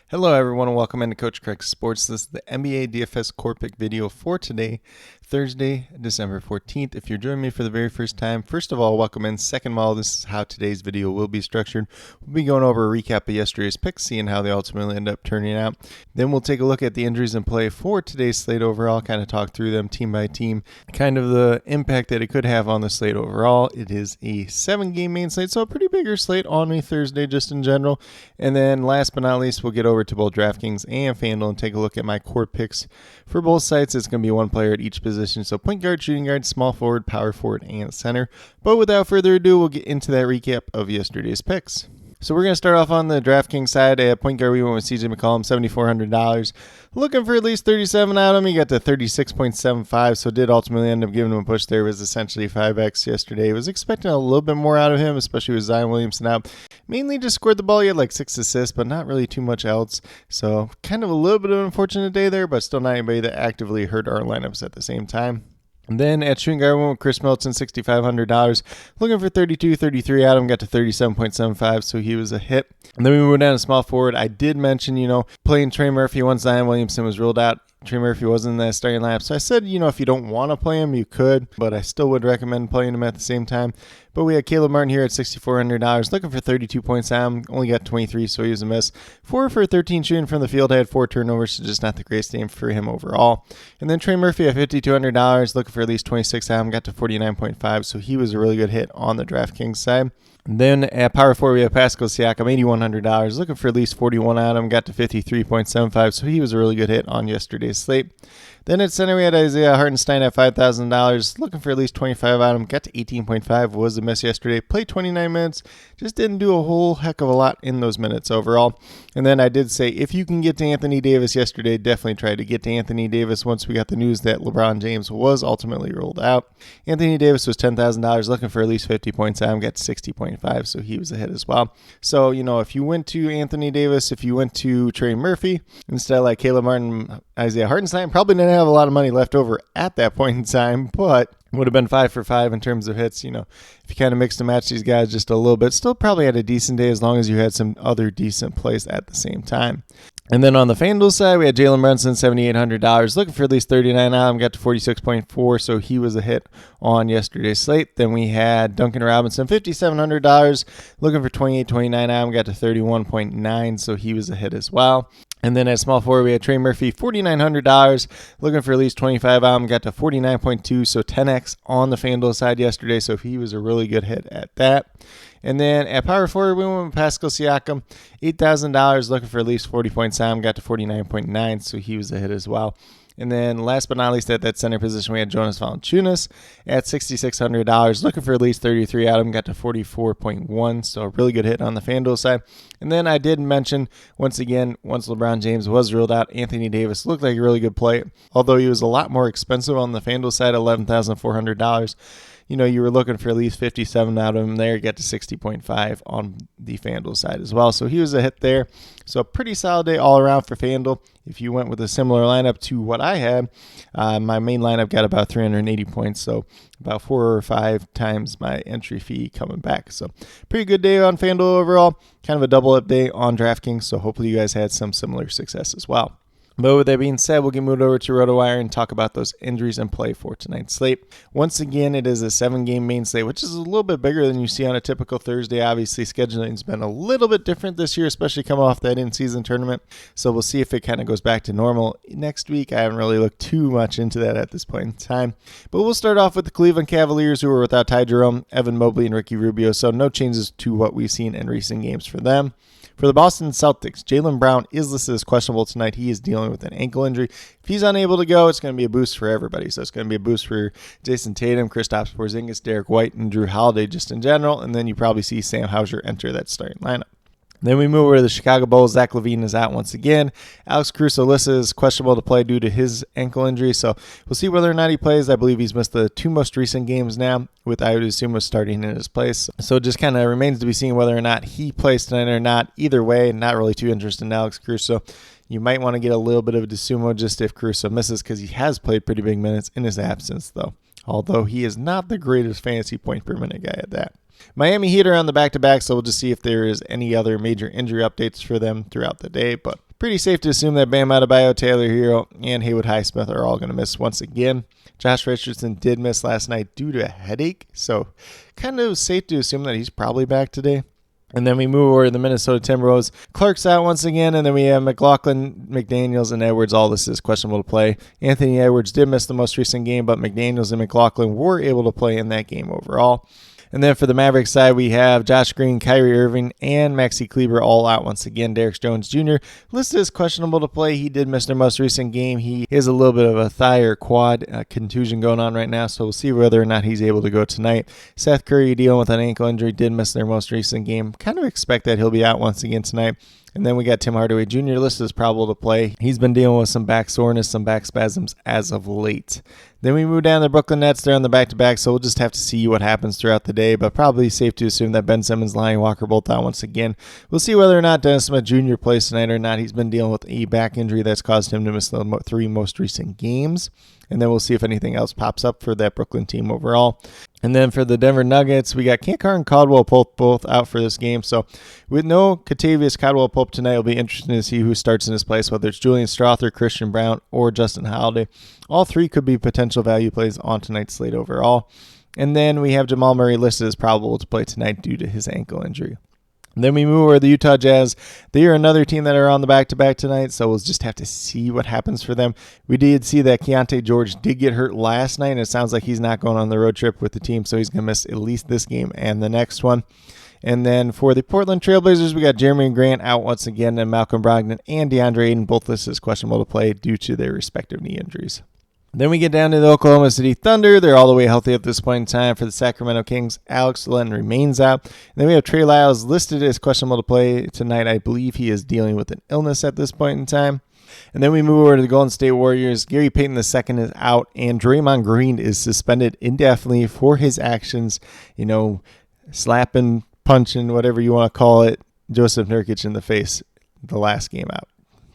Hello everyone and welcome into Coach Craig Sports. This is the NBA DFS Core Pick video for today, Thursday, December 14th. If you're joining me for the very first time, first of all, welcome in. Second of all, this is how today's video will be structured. We'll be going over a recap of yesterday's picks, seeing how they ultimately end up turning out. Then we'll take a look at the injuries in play for today's slate overall, kind of talk through them team by team, kind of the impact that it could have on the slate overall. It is a 7-game main slate, so a pretty bigger slate on a Thursday just in general. And then last but not least, we'll get over to both DraftKings and FanDuel and take a look at my core picks for both sites. It's going to be one player at each position, so point guard, shooting guard, small forward, power forward, and center. But without further ado, we'll get into that recap of yesterday's picks. So we're going to start off on the DraftKings side. At point guard, we went with CJ McCollum, $7,400. Looking for at least 37 out of him. He got to 36.75, so did ultimately end up giving him a push there. It was essentially 5x yesterday. Was expecting a little bit more out of him, especially with Zion Williamson out. Mainly just scored the ball. He had like 6 assists, but not really too much else. So kind of a little bit of an unfortunate day there, but still not anybody that actively hurt our lineups at the same time. And then at shooting guard, we went with Chris Middleton, $6,500. Looking for 33 out of him, got to 37.75, so he was a hit. And then we moved down to small forward. I did mention, playing Trey Murphy once Zion Williamson was ruled out. Trey Murphy wasn't in that starting lineup. So I said, if you don't want to play him, you could, but I still would recommend playing him at the same time. But we had Caleb Martin here at $6,400, looking for 32 points on him. Only got 23, so he was a miss. 4 for 13 shooting from the field, had 4 turnovers, so just not the greatest game for him overall. And then Trey Murphy at $5,200, looking for at least 26 on him, got to 49.5, so he was a really good hit on the DraftKings side. And then at power forward, we have Pascal Siakam, $8,100, looking for at least 41 on him, got to 53.75, so he was a really good hit on yesterday's slate. Then at center, we had Isaiah Hartenstein at $5,000, looking for at least 25 on him, got to 18.5, was a miss yesterday, played 29 minutes, just didn't do a whole heck of a lot in those minutes overall. And then I did say, if you can get to Anthony Davis yesterday, definitely try to get to Anthony Davis once we got the news that LeBron James was ultimately ruled out. Anthony Davis was $10,000, looking for at least 50 points on him, got to 60.5, so he was a hit as well. So, if you went to Anthony Davis, if you went to Trey Murphy, instead of like Caleb Martin, Isaiah Hartenstein, probably didn't have a lot of money left over at that point in time, but would have been 5 for 5 in terms of hits. If you kind of mix and match these guys just a little bit, still probably had a decent day as long as you had some other decent plays at the same time. And then on the FanDuel side, we had Jalen Brunson, $7,800, looking for at least 39 on him, got to 46.4, so he was a hit on yesterday's slate. Then we had Duncan Robinson, $5,700, looking for 28-29 on him, got to 31.9, so he was a hit as well. And then at small forward, we had Trey Murphy, $4,900, looking for at least 25 on him, got to 49.2, so 10x on the FanDuel side yesterday, so he was a really good hit at that. And then at power forward, we went with Pascal Siakam, $8,000, looking for at least 40 points on him, got to 49.9, so he was a hit as well. And then last but not least, at that center position, we had Jonas Valanciunas at $6,600, looking for at least 33 out of him, got to 44.1, so a really good hit on the FanDuel side. And then I did mention, once again, once LeBron James was ruled out, Anthony Davis looked like a really good play, although he was a lot more expensive on the FanDuel side, $11,400. You were looking for at least 57 out of him there, get to 60.5 on the FanDuel side as well. So he was a hit there. So a pretty solid day all around for FanDuel. If you went with a similar lineup to what I had, my main lineup got about 380 points. So about 4 or 5 times my entry fee coming back. So pretty good day on FanDuel overall. Kind of a double up day on DraftKings. So hopefully you guys had some similar success as well. But with that being said, we'll get moved over to RotoWire and talk about those injuries in play for tonight's slate. Once again, it is a 7-game main slate, which is a little bit bigger than you see on a typical Thursday. Obviously, scheduling's been a little bit different this year, especially coming off that in-season tournament. So we'll see if it kind of goes back to normal next week. I haven't really looked too much into that at this point in time. But we'll start off with the Cleveland Cavaliers, who were without Ty Jerome, Evan Mobley, and Ricky Rubio. So no changes to what we've seen in recent games for them. For the Boston Celtics, Jaylen Brown is listed as questionable tonight. He is dealing with an ankle injury. If he's unable to go, it's going to be a boost for everybody. So it's going to be a boost for Jason Tatum, Kristaps Porzingis, Derek White, and Drew Holiday just in general. And then you probably see Sam Hauser enter that starting lineup. Then we move over to the Chicago Bulls. Zach LaVine is out once again. Alex Caruso is questionable to play due to his ankle injury, so we'll see whether or not he plays. I believe he's missed the 2 most recent games now, with I would assume was starting in his place. So it just kind of remains to be seen whether or not he plays tonight or not. Either way, not really too interested in Alex Caruso. You might want to get a little bit of a DeSumo just if Caruso misses, because he has played pretty big minutes in his absence, though. Although he is not the greatest fantasy point per minute guy at that. Miami Heat are on the back-to-back, so we'll just see if there is any other major injury updates for them throughout the day. But Pretty safe to assume that Bam Adebayo, Taylor Hero, and Haywood Highsmith are all going to miss once again. Josh Richardson did miss last night due to a headache, so kind of safe to assume that he's probably back today. And then we move over to the Minnesota Timberwolves. Clark's out once again, and then we have McLaughlin, McDaniels, and Edwards. All this is questionable to play. Anthony Edwards did miss the most recent game, but McDaniels and McLaughlin were able to play in that game overall. And then for the Mavericks side, we have Josh Green, Kyrie Irving, and Maxi Kleber all out once again. Derrick Jones Jr. listed as questionable to play. He did miss their most recent game. He has a little bit of a thigh or quad contusion going on right now, so we'll see whether or not he's able to go tonight. Seth Curry dealing with an ankle injury, did miss their most recent game. Kind of expect that he'll be out once again tonight. And then we got Tim Hardaway Jr. listed as probable to play. He's been dealing with some back soreness, some back spasms as of late. Then we move down to the Brooklyn Nets. They're on the back-to-back, so we'll just have to see what happens throughout the day, but probably safe to assume that Ben Simmons, Lonnie Walker both out once again. We'll see whether or not Dennis Smith Jr. plays tonight or not. He's been dealing with a back injury that's caused him to miss the 3 most recent games. And then we'll see if anything else pops up for that Brooklyn team overall. And then for the Denver Nuggets, we got Kent Carr and Caldwell Pope both out for this game. So with no Kentavious Caldwell Pope tonight, it'll be interesting to see who starts in his place, whether it's Julian Strawther, Christian Brown, or Justin Holiday. All 3 could be potential value plays on tonight's slate overall. And then we have Jamal Murray listed as probable to play tonight due to his ankle injury. Then we move over to the Utah Jazz. They are another team that are on the back-to-back tonight, so we'll just have to see what happens for them. We did see that Keontae George did get hurt last night, and it sounds like he's not going on the road trip with the team, so he's going to miss at least this game and the next one. And then for the Portland Trailblazers, we got Jeremy Grant out once again, and Malcolm Brogdon and DeAndre Ayton both listed as questionable to play due to their respective knee injuries. Then we get down to the Oklahoma City Thunder. They're all the way healthy at this point in time. For the Sacramento Kings, Alex Len remains out. And then we have Trey Lyles listed as questionable to play tonight. I believe he is dealing with an illness at this point in time. And then we move over to the Golden State Warriors. Gary Payton II is out, and Draymond Green is suspended indefinitely for his actions, slapping, punching, whatever you want to call it, Joseph Nurkic in the face the last game out.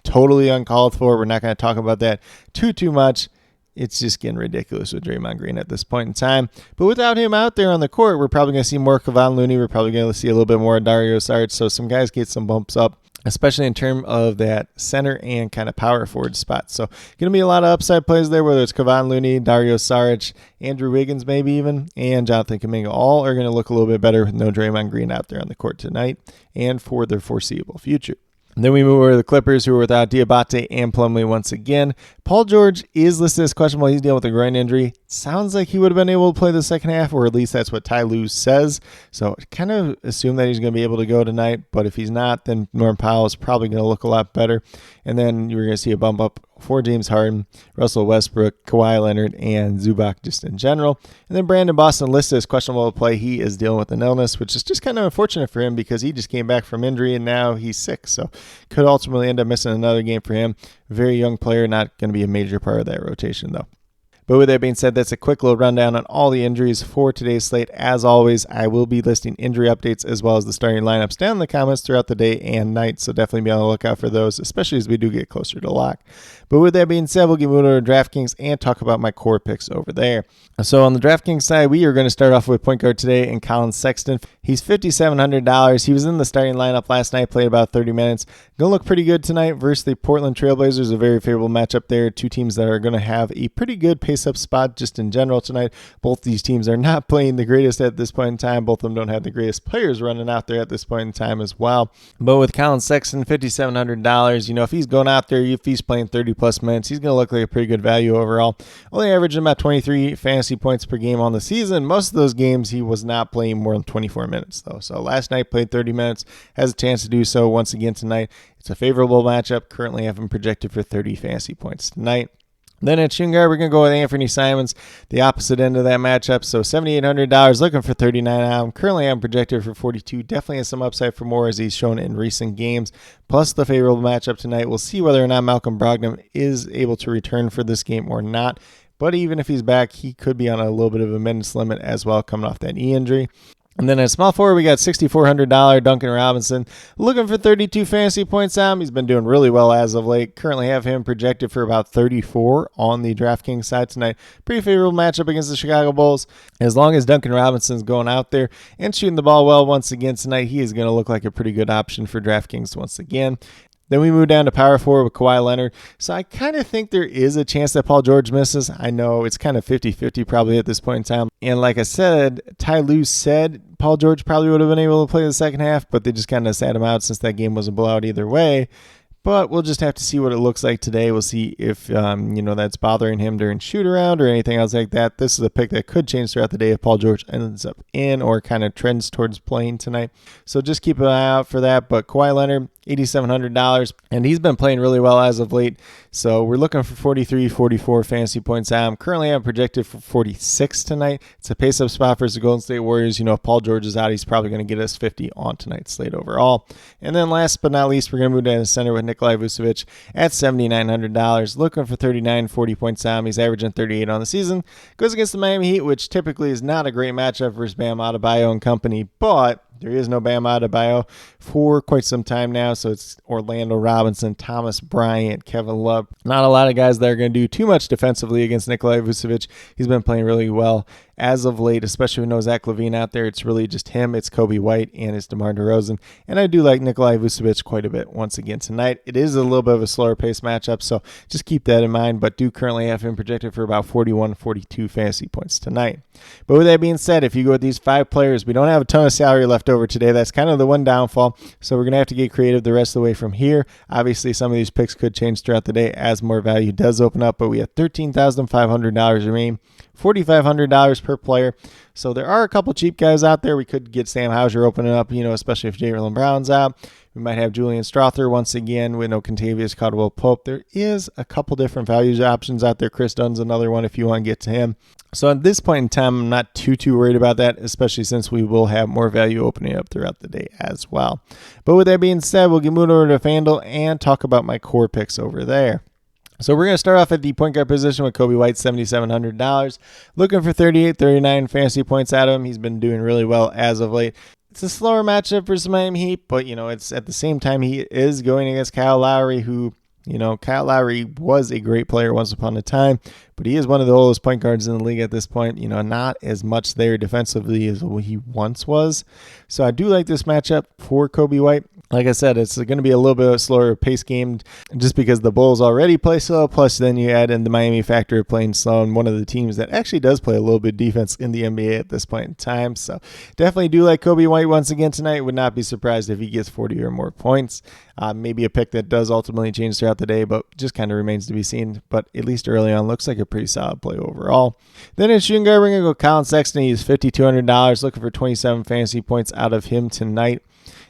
Totally uncalled for. We're not going to talk about that too much. It's just getting ridiculous with Draymond Green at this point in time. But without him out there on the court, we're probably going to see more Kevon Looney. We're probably going to see a little bit more Dario Saric. So some guys get some bumps up, especially in terms of that center and kind of power forward spot. So going to be a lot of upside plays there, whether it's Kevon Looney, Dario Saric, Andrew Wiggins maybe even, and Jonathan Kuminga. All are going to look a little bit better with no Draymond Green out there on the court tonight and for their foreseeable future. And then we move over to the Clippers, who are without Diabate and Plumlee once again. Paul George is listed as questionable. He's dealing with a groin injury. Sounds like he would have been able to play the second half, or at least that's what Ty Lue says. So kind of assume that he's going to be able to go tonight. But if he's not, then Norm Powell is probably going to look a lot better. And then you're going to see a bump up for James Harden, Russell Westbrook, Kawhi Leonard, and Zubac just in general. And then Brandon Boston listed as questionable to play. He is dealing with an illness, which is just kind of unfortunate for him because he just came back from injury and now he's sick. So could ultimately end up missing another game for him. Very young player, not going to be a major part of that rotation though. But with that being said, that's a quick little rundown on all the injuries for today's slate. As always, I will be listing injury updates as well as the starting lineups down in the comments throughout the day and night, so definitely be on the lookout for those, especially as we do get closer to lock. But with that being said, we'll get moving over to DraftKings and talk about my core picks over there. So on the DraftKings side, we are going to start off with point guard today and Colin Sexton. He's $5,700. He was in the starting lineup last night, played about 30 minutes. Going to look pretty good tonight versus the Portland Trailblazers, a very favorable matchup there. Two teams that are going to have a pretty good pace-up spot just in general tonight. Both these teams are not playing the greatest at this point in time. Both of them don't have the greatest players running out there at this point in time as well. But with Colin Sexton, $5,700, if he's going out there, if he's playing 30-plus minutes, he's going to look like a pretty good value overall. Only averaging about 23 fantasy points per game on the season. Most of those games, he was not playing more than 24 minutes, though. So last night, played 30 minutes, has a chance to do so once again tonight. It's a favorable matchup. Currently have him projected for 30 fantasy points tonight. Then at shooting guard, we're going to go with Anthony Simons, the opposite end of that matchup. So $7,800, looking for 39 now. Currently, I'm projected for 42. Definitely has some upside for more as he's shown in recent games. Plus the favorable matchup tonight. We'll see whether or not Malcolm Brogdon is able to return for this game or not. But even if he's back, he could be on a little bit of a minutes limit as well, coming off that knee injury. And then at small forward, we got $6,400 Duncan Robinson, looking for 32 fantasy points out. He's been doing really well as of late. Currently have him projected for about 34 on the DraftKings side tonight. Pretty favorable matchup against the Chicago Bulls. As long as Duncan Robinson's going out there and shooting the ball well once again tonight, he is going to look like a pretty good option for DraftKings once again. Then we move down to power forward with Kawhi Leonard. So I kind of think there is a chance that Paul George misses. I know it's kind of 50-50 probably at this point in time. And like I said, Ty Lue said Paul George probably would have been able to play the second half, but they just kind of sat him out since that game was a blowout either way. But we'll just have to see what it looks like today. We'll see if, that's bothering him during shoot around or anything else like that. This is a pick that could change throughout the day if Paul George ends up in or kind of trends towards playing tonight. So just keep an eye out for that. But Kawhi Leonard, $8,700, and he's been playing really well as of late. So we're looking for 43, 44 fantasy points. Currently I'm projected for 46 tonight. It's a pace-up spot versus the Golden State Warriors. If Paul George is out, he's probably going to get us 50 on tonight's slate overall. And then last but not least, we're going to move down to center with Nikolai Vucevic at $7,900. Looking for 39, 40 points. He's averaging 38 on the season. Goes against the Miami Heat, which typically is not a great matchup versus Bam Adebayo and company, but there is no Bam Adebayo for quite some time now, so it's Orlando Robinson, Thomas Bryant, Kevin Love. Not a lot of guys that are going to do too much defensively against Nikolai Vucevic. He's been playing really well as of late, especially with no Zach LaVine out there. It's really just him, it's Kobe White, and it's DeMar DeRozan. And I do like Nikolai Vucevic quite a bit once again tonight. It is a little bit of a slower pace matchup, so just keep that in mind, but do currently have him projected for about 41, 42 fantasy points tonight. But with that being said, if you go with these 5 players, we don't have a ton of salary left over today. That's kind of the one downfall, so we're going to have to get creative the rest of the way from here. Obviously, some of these picks could change throughout the day as more value does open up, but we have $13,500 remaining, $4,500 per player. So there are a couple cheap guys out there. We could get Sam Hauser opening up, especially if Jaylen Brown's out. We might have Julian Strother once again with no Contavious Caldwell-Pope. There is a couple different values options out there. Chris Dunn's another one if you want to get to him. So at this point in time, I'm not too worried about that, especially since we will have more value opening up throughout the day as well. But with that being said, we'll get moving over to FanDuel and talk about my core picks over there. So we're going to start off at the point guard position with Kobe White, $7,700. Looking for 38, 39 fantasy points out of him. He's been doing really well as of late. It's a slower matchup versus Miami Heat, but, it's at the same time he is going against Kyle Lowry, who, Kyle Lowry was a great player once upon a time, but he is one of the oldest point guards in the league at this point. Not as much there defensively as he once was. So I do like this matchup for Kobe White. Like I said, it's going to be a little bit of a slower pace game just because the Bulls already play slow, plus then you add in the Miami factor of playing slow, and one of the teams that actually does play a little bit of defense in the NBA at this point in time. So definitely do like Kobe White once again tonight. Would not be surprised if he gets 40 or more points. Maybe a pick that does ultimately change throughout the day, but just kind of remains to be seen. But at least early on, looks like a pretty solid play overall. Then in shooting guard, we're going to go Colin Sexton. He's $5,200, looking for 27 fantasy points out of him tonight.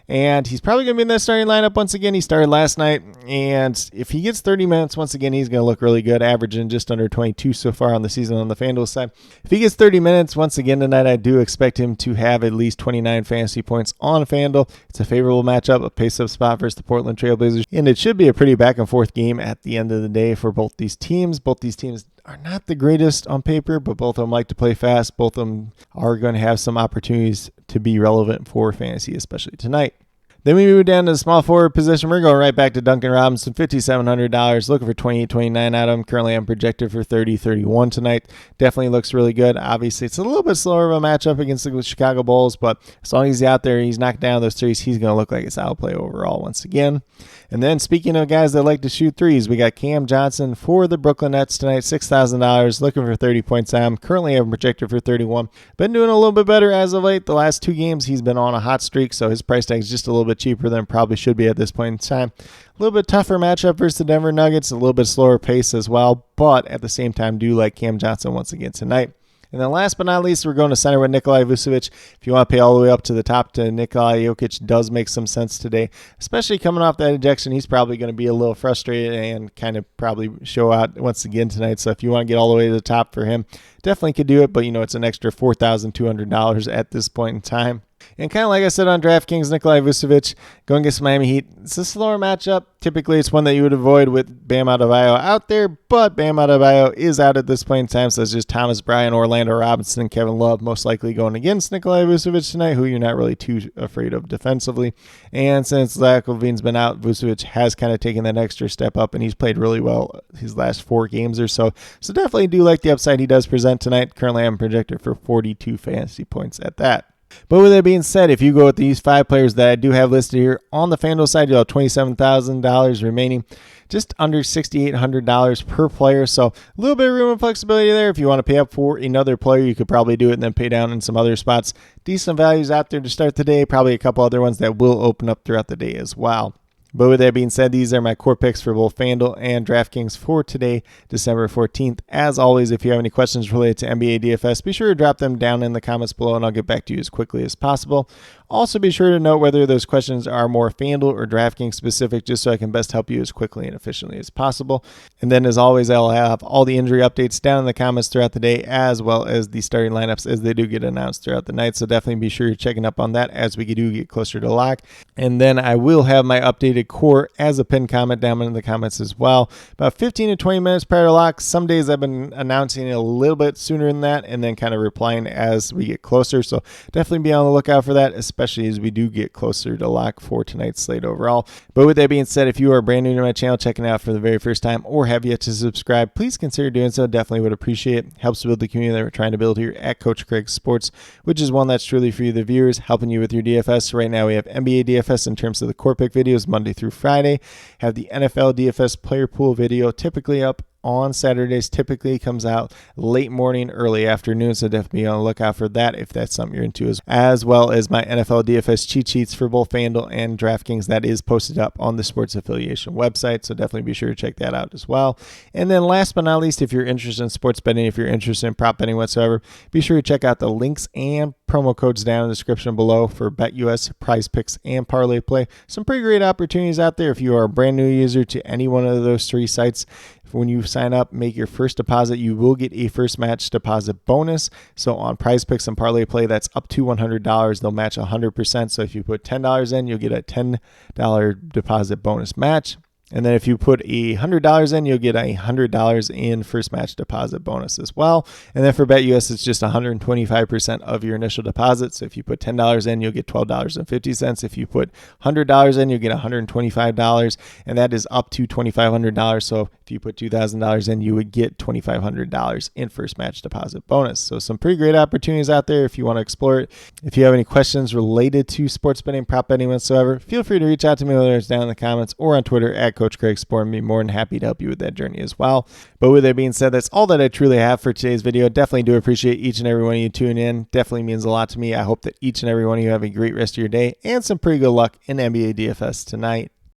And he's probably going to be in that starting lineup once again. He started last night, and if he gets 30 minutes, once again, he's going to look really good, averaging just under 22 so far on the season on the FanDuel side. If he gets 30 minutes, once again tonight, I do expect him to have at least 29 fantasy points on FanDuel. It's a favorable matchup, a pace-up spot versus the Portland Trailblazers, and it should be a pretty back-and-forth game at the end of the day for both these teams. Both these teams are not the greatest on paper, but both of them like to play fast. Both of them are going to have some opportunities to be relevant for fantasy, especially tonight. Then we move down to the small forward position. We're going right back to Duncan Robinson, $5,700, looking for 28, 29 out of him. Currently, I'm projected for 30, 31 tonight. Definitely looks really good. Obviously, it's a little bit slower of a matchup against the Chicago Bulls, but as long as he's out there, he's knocked down those threes, he's going to look like a solid play overall once again. And then speaking of guys that like to shoot threes, we got Cam Johnson for the Brooklyn Nets tonight, $6,000, looking for 30 points. I'm currently projected for 31. Been doing a little bit better as of late. The last 2 games, he's been on a hot streak, so his price tag is just a little bit cheaper than it probably should be at this point in time. A little bit tougher matchup versus the Denver Nuggets, a little bit slower pace as well, but at the same time, do like Cam Johnson once again tonight. And then last but not least, we're going to center with Nikolai Vucevic. If you want to pay all the way up to the top to Nikola Jokic, does make some sense today, especially coming off that ejection. He's probably going to be a little frustrated and kind of probably show out once again tonight. So if you want to get all the way to the top for him, definitely could do it. But, it's an extra $4,200 at this point in time. And kind of like I said on DraftKings, Nikolai Vucevic going against Miami Heat. It's a slower matchup. Typically, it's one that you would avoid with Bam Adebayo out there, but Bam Adebayo is out at this point in time, so it's just Thomas Bryant, Orlando Robinson, and Kevin Love most likely going against Nikolai Vucevic tonight, who you're not really too afraid of defensively. And since Zach LaVine's been out, Vucevic has kind of taken that extra step up, and he's played really well his last 4 games or so. So definitely do like the upside he does present tonight. Currently, I'm projected for 42 fantasy points at that. But with that being said, if you go with these 5 players that I do have listed here on the FanDuel side, you'll have $27,000 remaining, just under $6,800 per player. So a little bit of room and flexibility there. If you want to pay up for another player, you could probably do it and then pay down in some other spots. Decent values out there to start the day. Probably a couple other ones that will open up throughout the day as well. But with that being said, these are my core picks for both FanDuel and DraftKings for today, December 14th. As always, if you have any questions related to NBA DFS, be sure to drop them down in the comments below and I'll get back to you as quickly as possible. Also, be sure to note whether those questions are more FanDuel or DraftKings specific, just so I can best help you as quickly and efficiently as possible. And then, as always, I'll have all the injury updates down in the comments throughout the day, as well as the starting lineups as they do get announced throughout the night. So definitely be sure you're checking up on that as we do get closer to lock. And then I will have my updated core as a pinned comment down in the comments as well. About 15 to 20 minutes prior to lock. Some days I've been announcing it a little bit sooner than that and then kind of replying as we get closer. So definitely be on the lookout for that, especially as we do get closer to lock for tonight's slate overall. But with that being said, if you are brand new to my channel, checking it out for the very first time, or have yet to subscribe, please consider doing so. Definitely would appreciate it. Helps build the community that we're trying to build here at Coach Craig Sports, which is one that's truly for you, the viewers, helping you with your DFS. Right now we have NBA DFS in terms of the core pick videos Monday through Friday. Have the NFL DFS player pool video typically up on Saturdays, typically comes out late morning, early afternoon, so definitely be on the lookout for that if that's something you're into, as well as my NFL DFS cheat sheets for both FanDuel and DraftKings. That is posted up on the sports affiliation website, so definitely be sure to check that out as well. And then last but not least, if you're interested in sports betting, if you're interested in prop betting whatsoever, be sure to check out the links and promo codes down in the description below for BetUS, Prize Picks, and Parlay Play. Some pretty great opportunities out there if you are a brand new user to any one of those 3 sites. When you sign up, make your first deposit, you will get a first match deposit bonus. So on Prize Picks and Parlay Play, that's up to $100. They'll match 100%. So if you put $10 in, you'll get a $10 deposit bonus match. And then if you put $100 in, you'll get $100 in first match deposit bonus as well. And then for BetUS, it's just 125% of your initial deposit. So if you put $10 in, you'll get $12.50. If you put $100 in, you'll get $125, and that is up to $2,500. So if you put $2,000 in, you would get $2,500 in first match deposit bonus. So some pretty great opportunities out there if you want to explore it. If you have any questions related to sports betting, prop betting whatsoever, feel free to reach out to me, whether it's down in the comments or on Twitter at Coach Craig Sport, and be more than happy to help you with that journey as well. But with that being said, that's all that I truly have for today's video. Definitely do appreciate each and every one of you tuning in. Definitely means a lot to me. I hope that each and every one of you have a great rest of your day and some pretty good luck in NBA DFS tonight.